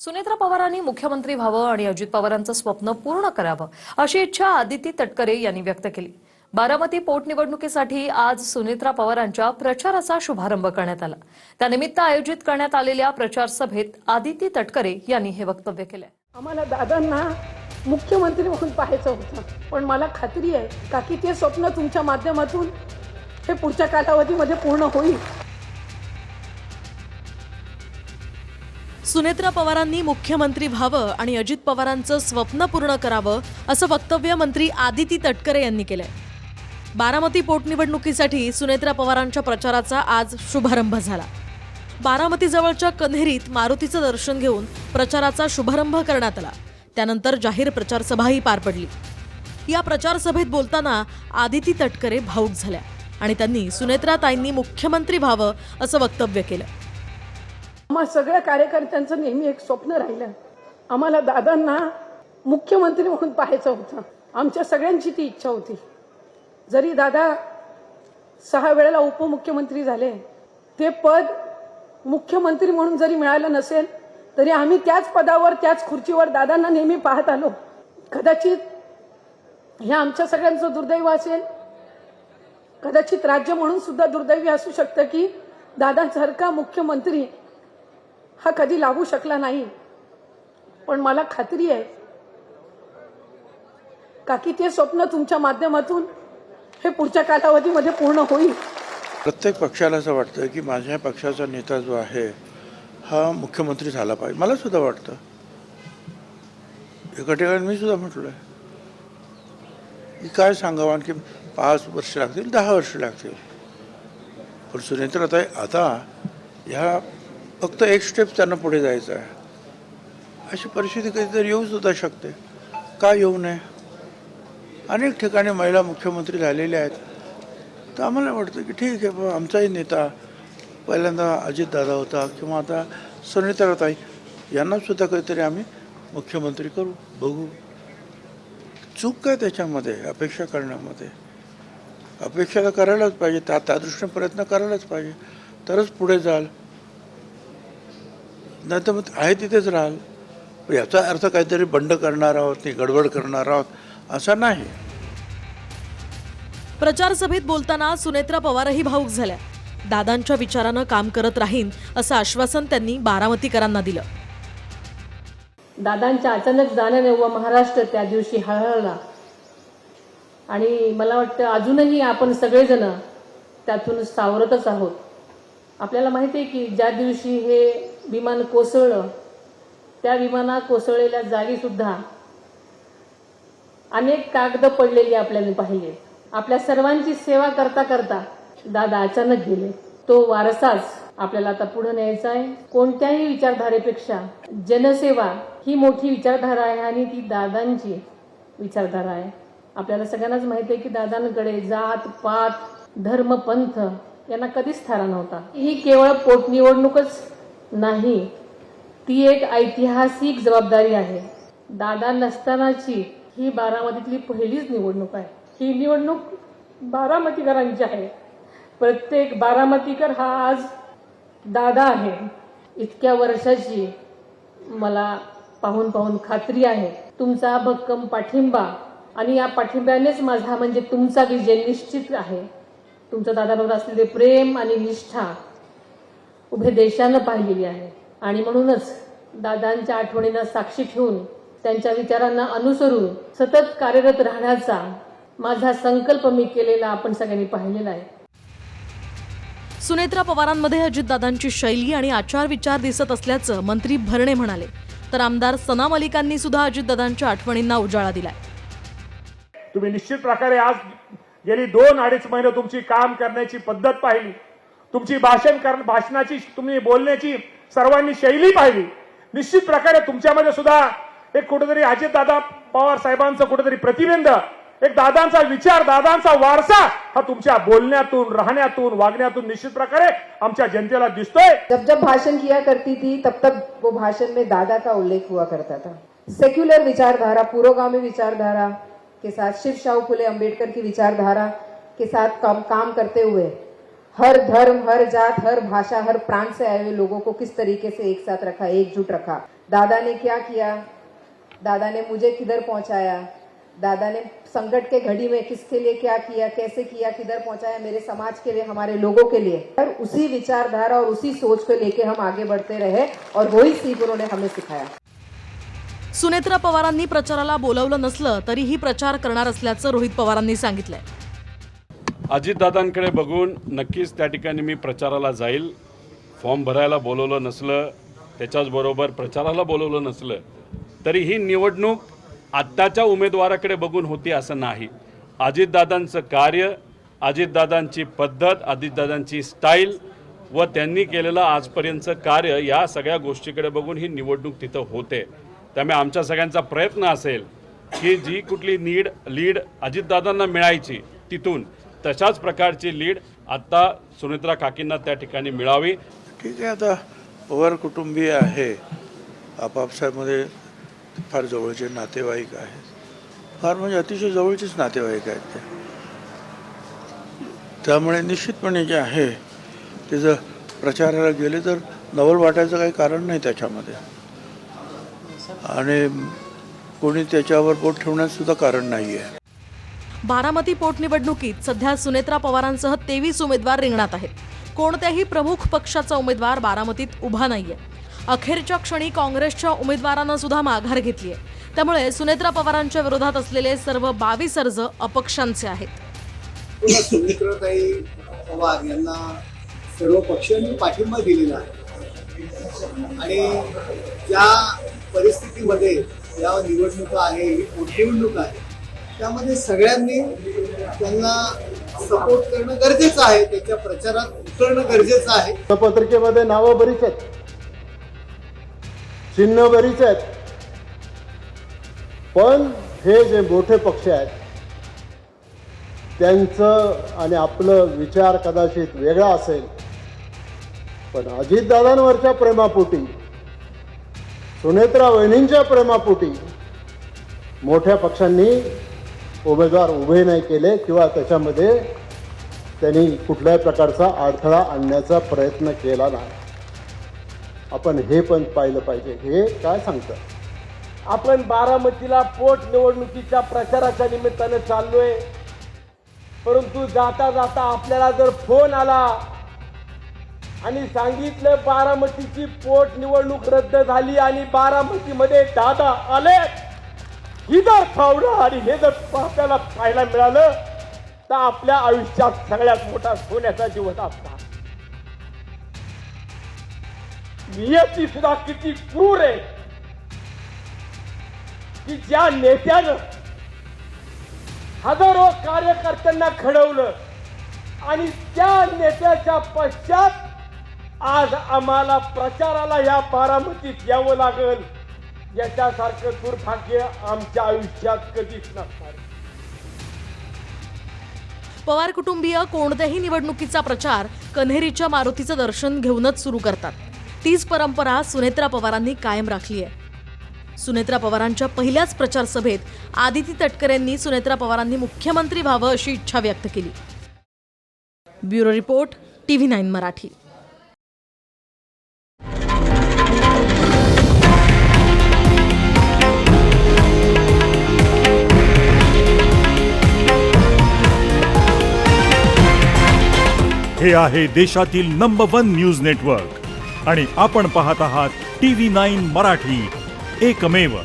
सुनेत्रा पवारांनी मुख्यमंत्री व्हावं आणि अजित पवारांचं स्वप्न पूर्ण करावं अशी इच्छा आदिती तटकरे यांनी व्यक्त केली। बारामती पोटनिवडणुकीसाठी आज सुनेत्रा पवारांच्या प्रचाराचा शुभारंभ करण्यात आला। त्यानिमित्त आयोजित करण्यात आलेल्या प्रचार सभेत आदिती तटकरे यांनी हे वक्तव्य केले। आम्हाला दादांना मुख्यमंत्री म्हणून पाहायचं होतं, पण मला खात्री आहे का की ते स्वप्न तुमच्या माध्यमातून हे पुढच्या कालावधीमध्ये पूर्ण होईल। सुनेत्रा पवारांनी मुख्यमंत्री व्हावं आणि अजित पवारांचं स्वप्न पूर्ण करावं असं वक्तव्य मंत्री आदिती तटकरे यांनी केलंय। बारामती पोटनिवडणुकीसाठी सुनेत्रा पवारांच्या प्रचाराचा आज शुभारंभ झाला। बारामतीजवळच्या कन्हेरीत मारुतीचं दर्शन घेऊन प्रचाराचा शुभारंभ करण्यात आला। त्यानंतर जाहीर प्रचार सभाही पार पडली। या प्रचार सभेत बोलताना आदिती तटकरे भावुक झाल्या आणि त्यांनी सुनेत्राताईंनी मुख्यमंत्री व्हावं असं वक्तव्य केलं। आम्हा सगळ्या कार्यकर्त्यांचं नेहमी एक स्वप्न राहिलं, आम्हाला दादांना मुख्यमंत्री म्हणून पाहायचं होतं। आमच्या सगळ्यांची ती इच्छा होती। जरी दादा 6 वेळेला उपमुख्यमंत्री झाले, ते पद मुख्यमंत्री म्हणून जरी मिळालं नसेल तरी आम्ही त्याच पदावर त्याच खुर्चीवर दादांना नेहमी पाहत आलो। कदाचित हे आमच्या सगळ्यांचं दुर्दैव असेल, कदाचित राज्य म्हणून सुद्धा दुर्दैवी असू शकतं की दादांसारखा मुख्यमंत्री हा कधी लाभू शकला नाही। पण मला खात्री आहे का की ते स्वप्न तुमच्या माध्यमातून हे पुढच्या कालावधीमध्ये पूर्ण होईल। प्रत्येक पक्षाला असं वाटतं की माझ्या पक्षाचा नेता जो आहे हा मुख्यमंत्री झाला पाहिजे। मला सुद्धा वाटतं, एका ठिकाणी मी सुद्धा म्हटलं आहे की काय सांगावं, आणखी 5 वर्ष लागतील, 10 वर्ष लागतील, पण सुनेत्राताई आता ह्या फक्त एक स्टेप त्यांना पुढे जायचं आहे। अशी परिस्थिती कधीतरी येऊ सुद्धा शकते, का येऊ नये। अनेक ठिकाणी महिला मुख्यमंत्री झालेल्या आहेत, तर आम्हाला वाटतं की ठीक आहे बाबा, आमचाही नेता पहिल्यांदा अजितदादा होता किंवा आता सुनेत्राताई यांनासुद्धा कधीतरी आम्ही मुख्यमंत्री करू, बघू। चूक काय त्याच्यामध्ये, अपेक्षा करण्यामध्ये? अपेक्षा तर करायलाच पाहिजे, त्या दृष्टीने प्रयत्न करायलाच पाहिजे, तरच पुढे जाल, नाही तर मग आहे तिथेच राहाल। याचा अर्थ काहीतरी बंड करणार आहोत, नाही गडबड करणार आहोत असा नाही। प्रचार सभेत बोलताना सुनेत्रा पवारही भावुक झाल्या। दादांच्या विचारानं काम करत राहीन असं आश्वासन त्यांनी बारामतीकरांना दिलं। दादांच्या अचानक जाण्याने व महाराष्ट्र त्या दिवशी हळहळला आणि मला वाटतं अजूनही आपण सगळेजण त्यातून सावरतच आहोत। आपल्याला माहिती आहे की ज्या दिवशी हे विमान कोसळलं, त्या विमाना कोसळलेल्या जागी सुद्धा अनेक कागद पडलेली आपल्याला पाहिले। आपल्या सर्वांची सेवा करता करता दादा अचानक गेले। तो वारसाच आपल्याला आता पुढे न्यायचा आहे। कोणत्याही विचारधारेपेक्षा जनसेवा ही मोठी विचारधारा आहे आणि ती दादांची विचारधारा आहे। आपल्याला सगळ्यांनाच माहिती आहे की दादांकडे जात पात धर्म पंथ यांना कधीच थारा नव्हता। ही केवळ पोटनिवडणूकच नाही, ती एक ऐतिहासिक जबाबदारी आहे। दादा नसतानाची ही बारामतीतली पहिलीच निवडणूक आहे। ही निवडणूक बारामतीकरांची आहे। प्रत्येक बारामतीकर हा आज दादा आहे। इतक्या वर्षाची मला पाहून खात्री आहे तुमचा भक्कम पाठिंबा, आणि या पाठिंब्यानेच माझा म्हणजे तुमचा विजय निश्चित आहे। तुमच्या दादांवर असलेले प्रेम आणि निष्ठा उभे देशानं पाहिलेली आहे आणि म्हणूनच दादांच्या आठवणींना साक्षी ठेवून त्यांच्या विचारांना अनुसरून सतत कार्यरत राहण्याचा माझा संकल्प मी केलेला आपण सगळ्यांनी पाहिलेला आहे। सुनेत्रा पवारांमध्ये अजितदादांची शैली आणि आचार विचार दिसत असल्याचं मंत्री भरणे म्हणाले, तर आमदार सना मलिकांनी सुद्धा अजितदादांच्या आठवणींना उजाळा दिलाय। तुम्ही निश्चित प्रकारे आज गेली 2-2.5 महिने तुमची काम करण्याची पद्धत पाहिली, तुमची भाषणाची तुम्ही बोलण्याची सर्वांनी शैली पाहिली। निश्चित प्रकारे तुमच्यामध्ये सुद्धा एक कुठेतरी अजितदादा पवार साहेबांचं कुठेतरी प्रतिबिंब, एक दादांचा विचार, दादांचा वारसा हा तुमच्या बोलण्यातून, राहण्यातून, वागण्यातून निश्चित प्रकारे आमच्या जनतेला दिसतोय। जब जब भाषण किया करती थी तब तक वो भाषण में दादा का उल्लेख हुआ करता था। सेक्युलर विचारधारा, पुरोगामी विचारधारा के साथ शिव शाहू फुले अम्बेडकर की विचारधारा के साथ काम करते हुए हर धर्म, हर जात, हर भाषा, हर प्रांत से आए हुए लोगों को किस तरीके से एक साथ रखा, एकजुट रखा। दादा ने क्या किया, दादा ने मुझे किधर पहुंचाया, दादा ने संकट के घड़ी में किसके लिए क्या किया, कैसे किया, किधर पहुंचाया, मेरे समाज के लिए, हमारे लोगों के लिए। और उसी विचारधारा और उसी सोच को लेके हम आगे बढ़ते रहे और वही सीख उन्होंने हमें सिखाया। सुनेत्रा पवारांनी प्रचाराला बोलवलं नसलं तरीही प्रचार करणार असल्याचं रोहित पवारांनी सांगितलंय। अजितदादांकडे बघून नक्कीच त्या ठिकाणी मी प्रचाराला जाईल। फॉर्म भरायला बोलवलं नसलं, त्याच्याचबरोबर प्रचाराला बोलवलं नसलं तरी ही निवडणूक आत्ताच्या उमेदवाराकडे बघून होती असं नाही। अजितदादांचं कार्य, अजितदादांची पद्धत, अजितदादांची स्टाईल व त्यांनी केलेलं आजपर्यंतचं कार्य या सगळ्या गोष्टीकडे बघून ही निवडणूक तिथं होते। त्यामुळे आमच्या सगळ्यांचा प्रयत्न असेल की जी कुठली लीड अजितदादांना मिळायची तिथून तशाच प्रकारची लीड आत्ता सुनेत्रा काकींना त्या ठिकाणी मिळावी। ठीक आहे, आता पवार कुटुंबीय आहे, आपापसामध्ये फार जवळचे नातेवाईक आहेत, फार म्हणजे अतिशय जवळचेच नातेवाईक आहेत ते, त्यामुळे निश्चितपणे जे आहे ते जर प्रचाराला गेले तर नवल वाटायचं काही कारण नाही त्याच्यामध्ये, आणि कोणी त्याच्यावर बोट ठेवण्याचं सुद्धा कारण नाही आहे। बारामती पोटनिवडणुकीत सध्या सुनेत्रा पवारांसह 23 उमेदवार रिंगणात आहेत। कोणत्याही प्रमुख पक्षाचा उमेदवार बारामतीत उभा नाहीये। अखेरच्या क्षणी काँग्रेसच्या उमेदवारानं सुद्धा माघार घेतली आहे। त्यामुळे सुनेत्रा पवारांच्या विरोधात असलेले सर्व 22 अर्ज अपक्षांचे आहेत। सुनेत्राताई पवार यांना सर्व पक्षांनी पाठिंबा दिलेला आहे आणि ज्या परिस्थितीमध्ये या निवडणुका आहे, ही पोटनिवडणूक आहे, त्यामध्ये सगळ्यांनी त्यांना सपोर्ट करणं गरजेचं आहे, त्याच्या प्रचारात उतरणं गरजेचं आहे। पत्रिकेमध्ये नावं बरीच आहेत, चिन्ह बरीच आहेत, पण हे जे मोठे पक्ष आहेत त्यांचं आणि आपलं विचार कदाचित वेगळा असेल, पण अजितदादांवरच्या प्रेमापोटी, सुनेत्रा वहिनींच्या प्रेमापोटी मोठ्या पक्षांनी उमेदवार उभे नाही केले किंवा त्याच्यामध्ये त्यांनी कुठल्याही प्रकारचा अडथळा आणण्याचा प्रयत्न केला नाही। आपण हे पण पाहिलं पाहिजे, हे काय सांगतं। आपण बारामतीला पोटनिवडणुकीच्या प्रचाराच्या निमित्तानं चाललोय, परंतु जाता जाता आपल्याला जर फोन आला आणि सांगितलं बारामतीची पोटनिवडणूक रद्द झाली आणि बारामतीमध्ये दादा आले, ही जर फावडं आणि हे जर आपल्याला पाहायला मिळालं तर आपल्या आयुष्यात सगळ्यात मोठा सोन्याचा दिवस असतात। नियती सुद्धा किती क्रूर आहे की ज्या नेत्यानं हजारो कार्यकर्त्यांना घडवलं आणि त्या नेत्याच्या पश्चात आज आम्हाला प्रचाराला या बारामतीत यावं लागल, याच्यासारखं दुर्भाग्य आमच्या आयुष्यात कधीच नसणार। पवार कुटुंबीय कोणत्याही निवडणुकीचा प्रचार कन्हेरीच्या मारुतीचं दर्शन घेऊनच सुरू करतात। तीच परंपरा सुनेत्रा पवारांनी कायम राखली आहे। सुनेत्रा पवारांच्या पहिल्याच प्रचार सभेत आदिती तटकरेंनी सुनेत्रा पवारांनी मुख्यमंत्री व्हावं अशी इच्छा व्यक्त केली। Bureau report, TV9 Marathi. हे आहे देशातील नंबर 1 न्यूज नेटवर्क आणि आपण पाहत आहात TV9 मराठी, एकमेव।